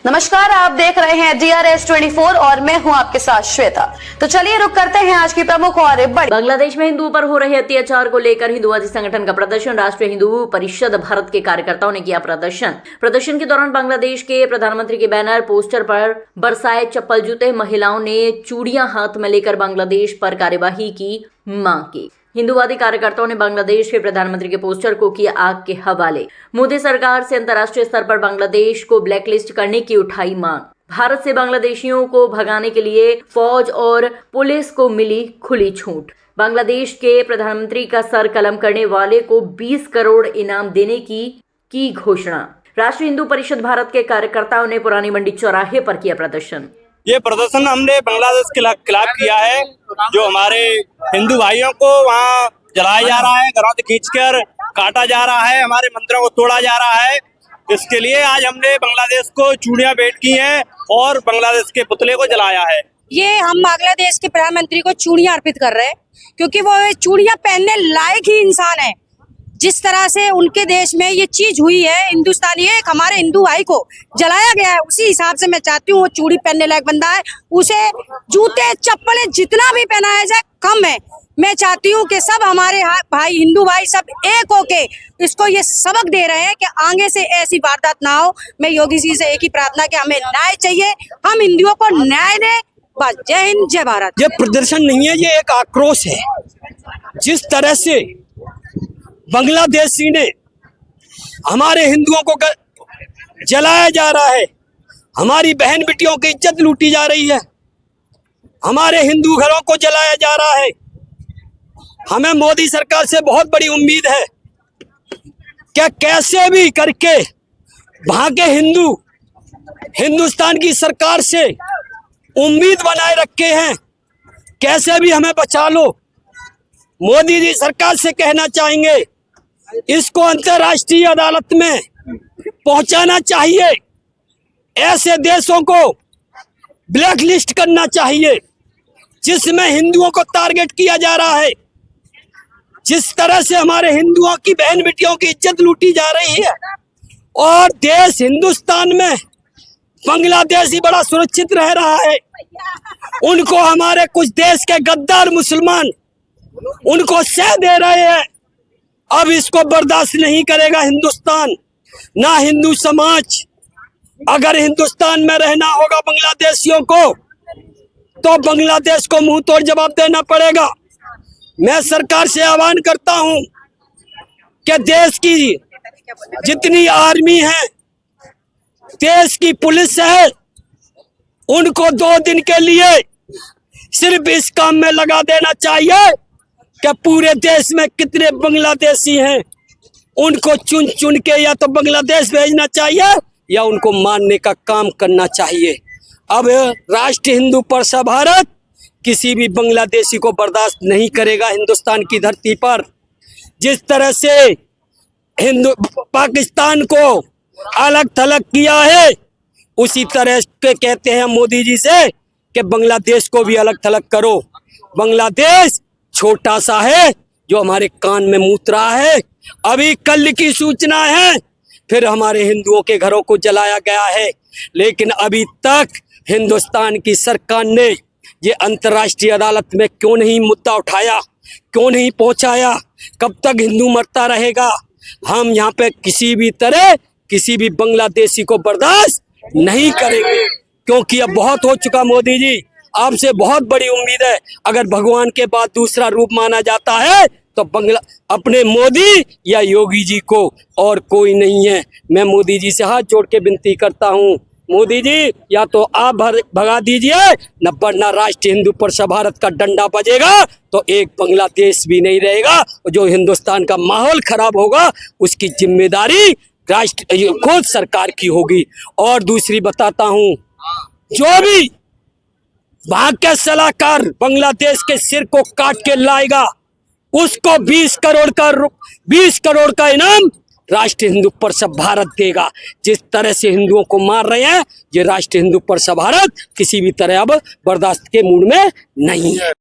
नमस्कार, आप देख रहे हैं DRS 24 और मैं हूं आपके साथ श्वेता। तो चलिए रुक करते हैं आज की प्रमुख और बड़ी। बांग्लादेश में हिंदुओं पर हो रहे अत्याचार को लेकर हिंदुवादी संगठन का प्रदर्शन। राष्ट्रीय हिंदू परिषद भारत के कार्यकर्ताओं ने किया प्रदर्शन के दौरान बांग्लादेश के प्रधानमंत्री के बैनर पोस्टर पर बरसाए चप्पल जूते। महिलाओं ने चूड़ियां हाथ में लेकर बांग्लादेश पर कार्यवाही की मांग की। हिंदुवादी कार्यकर्ताओं ने बांग्लादेश के प्रधानमंत्री के पोस्टर को किया आग के हवाले। मोदी सरकार से अंतर्राष्ट्रीय स्तर पर बांग्लादेश को ब्लैकलिस्ट करने की उठाई मांग। भारत से बांग्लादेशियों को भगाने के लिए फौज और पुलिस को मिली खुली छूट। बांग्लादेश के प्रधानमंत्री का सर कलम करने वाले को 20 करोड़ इनाम देने की घोषणा। राष्ट्रीय हिंदू परिषद भारत के कार्यकर्ताओं ने पुरानी मंडी चौराहे पर किया प्रदर्शन। ये प्रदर्शन हमने बांग्लादेश के खिलाफ किया है। जो हमारे हिंदू भाइयों को वहाँ जलाया जा रहा है, घरों से खींचकर काटा जा रहा है, हमारे मंदिरों को तोड़ा जा रहा है। इसके लिए आज हमने बांग्लादेश को चूड़ियां भेंट की हैं और बांग्लादेश के पुतले को जलाया है। ये हम बांग्लादेश के प्रधानमंत्री को चूड़ियां अर्पित कर रहे हैं, क्योंकि वो चूड़ियां पहनने लायक ही इंसान है। जिस तरह से उनके देश में ये चीज हुई है, हिंदुस्तानी एक हमारे हिंदू भाई को जलाया गया है, उसी हिसाब से मैं चाहती हूँ वो चूड़ी पहनने लायक बंदा है, उसे जूते चप्पलें जितना भी पहनाया जाए कम है। मैं चाहती हूँ कि सब हमारे भाई हिंदू भाई सब एक होके इसको ये सबक दे रहे हैं कि आगे से ऐसी वारदात ना हो। मैं योगी जी से एक ही प्रार्थना कि हमें न्याय चाहिए, हम हिंदुओं को न्याय दें। बस, जय हिंद जय भारत। ये प्रदर्शन नहीं है, ये एक आक्रोश है। जिस तरह से बांग्लादेशी ने हमारे हिंदुओं को जलाया जा रहा है, हमारी बहन बेटियों की इज्जत लूटी जा रही है, हमारे हिंदू घरों को जलाया जा रहा है। हमें मोदी सरकार से बहुत बड़ी उम्मीद है कि कैसे भी करके वहां के हिंदू हिंदुस्तान की सरकार से उम्मीद बनाए रखे हैं, कैसे भी हमें बचा लो। मोदी जी सरकार से कहना चाहेंगे, इसको अंतर्राष्ट्रीय अदालत में पहुंचाना चाहिए, ऐसे देशों को ब्लैक लिस्ट करना चाहिए जिसमें हिंदुओं को टारगेट किया जा रहा है। जिस तरह से हमारे हिंदुओं की बहन बेटियों की इज्जत लूटी जा रही है और देश हिंदुस्तान में बांग्लादेश ही बड़ा सुरक्षित रह रहा है, उनको हमारे कुछ देश के गद्दार मुसलमान उनको सह दे रहे हैं। अब इसको बर्दाश्त नहीं करेगा हिंदुस्तान, ना हिंदू समाज। अगर हिंदुस्तान में रहना होगा बांग्लादेशियों को, तो बांग्लादेश को मुंह तोड़ जवाब देना पड़ेगा। मैं सरकार से आह्वान करता हूं कि देश की जितनी आर्मी है, देश की पुलिस है, उनको 2 दिन के लिए सिर्फ इस काम में लगा देना चाहिए कि पूरे देश में कितने बांग्लादेशी हैं, उनको चुन चुन के या तो बांग्लादेश भेजना चाहिए या उनको मारने का काम करना चाहिए। अब राष्ट्रीय हिंदू परिषद भारत किसी भी बांग्लादेशी को बर्दाश्त नहीं करेगा हिंदुस्तान की धरती पर। जिस तरह से पाकिस्तान को अलग थलग किया है, उसी तरह के कहते हैं मोदी जी से कि बांग्लादेश को भी अलग थलग करो। बांग्लादेश छोटा सा है जो हमारे कान में मूत रहा है। अभी कल की सूचना है, फिर हमारे हिंदुओं के घरों को जलाया गया है, लेकिन अभी तक हिंदुस्तान की सरकार ने ये अंतर्राष्ट्रीय अदालत में क्यों नहीं मुद्दा उठाया, क्यों नहीं पहुंचाया? कब तक हिंदू मरता रहेगा? हम यहाँ पे किसी भी तरह किसी भी बांग्लादेशी को बर्दाश्त नहीं करेंगे, क्योंकि अब बहुत हो चुका। मोदी जी, आपसे बहुत बड़ी उम्मीद है। अगर भगवान के बाद दूसरा रूप माना जाता है तो अपने मोदी या योगी जी को और कोई नहीं है। मैं मोदी जी से हाथ जोड़ के विनती करता हूँ, मोदी जी या तो आप भगा दीजिए, न वरना राष्ट्रीय हिंदू परिषद भारत का डंडा बजेगा तो एक बांग्लादेश भी नहीं रहेगा। जो हिंदुस्तान का माहौल खराब होगा उसकी जिम्मेदारी खुद सरकार की होगी। और दूसरी बताता हूँ, जो भी वहां के सलाहकार बांग्लादेश के सिर को काट के लाएगा, उसको 20 करोड़ का इनाम राष्ट्रीय हिंदू परिषद भारत देगा। जिस तरह से हिंदुओं को मार रहे हैं, ये राष्ट्रीय हिंदू परिषद भारत किसी भी तरह अब बर्दाश्त के मूड में नहीं है।